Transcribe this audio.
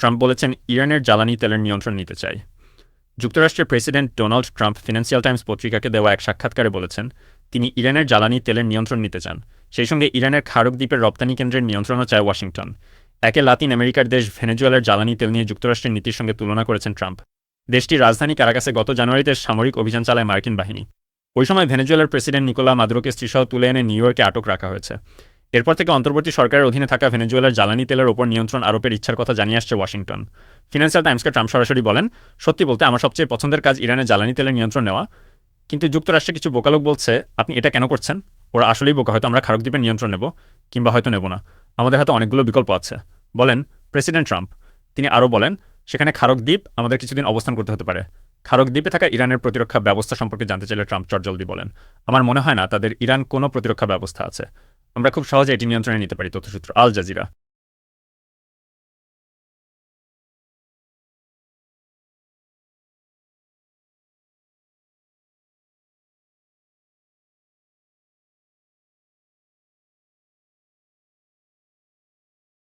Trump বলেছেন ইরানের জ্বালানি তেলের নিয়ন্ত্রণ নিতে চায়। যুক্তরাষ্ট্রের president Donald Trump Financial Times পত্রিকাকে দেওয়া এক সাক্ষাৎকারে বলেছেন তিনি ইরানের জ্বালানি তেলের নিয়ন্ত্রণ নিতে চান। সেই সঙ্গে ইরানের খারক দ্বীপের রপ্তানি কেন্দ্রের নিয়ন্ত্রণও চায় ওয়াশিংটন। একে লাতিন আমেরিকার দেশ ভেনেজুয়েলার জ্বালানি তেল নিয়ে যুক্তরাষ্ট্রের নীতির সঙ্গে তুলনা করেছেন ট্রাম্প। দেশটির রাজধানী কারাকাসে গত জানুয়ারিতে সামরিক অভিযান চালায় মার্কিন বাহিনী। ওই সময় ভেনেজুয়েলার প্রেসিডেন্ট নিকোলা মাদুরোকে স্ত্রীসহ তুলে এনে নিউ ইয়র্কে আটক রাখা হয়েছে। এরপর থেকে অন্তর্বর্তী সরকারের অধীনে থাকা ভেনেজুয়েলার জ্বালানি তেলের ওপর নিয়ন্ত্রণ আরোপের ইচ্ছার কথা জানিয়ে আসছে ওয়াশিংটন। ফিনান্সিয়াল টাইমসকে ট্রাম্প সরাসরি বলেন, সত্যি বলতে আমার সবচেয়ে পছন্দের কাজ ইরানের জ্বালানি তেলের নিয়ন্ত্রণ নেওয়া, কিন্তু যুক্তরাষ্ট্রে কিছু বোকালোক বলছে আপনি এটা কেন করছেন। ওরা আসলেই বোকা, হয়তো আমরা খারক দ্বীপের নিয়ন্ত্রণ নেব কিংবা হয়তো নেব না, আমাদের হাতে অনেকগুলো বিকল্প আছে, বলেন প্রেসিডেন্ট ট্রাম্প। তিনি আরও বলেন, সেখানে খারক দ্বীপ আমাদের কিছুদিন অবস্থান করতে হতে পারে। খারক দ্বীপে থাকা ইরানের প্রতিরক্ষা ব্যবস্থা সম্পর্কে জানতে চাইলে ট্রাম্প চটজলদি বলেন, আমার মনে হয় না তাদের ইরান কোনো প্রতিরক্ষা ব্যবস্থা আছে, আমরা খুব সহজে এটি নিয়ন্ত্রণে নিতে পারি। তথ্যসূত্র আল জাজিরা।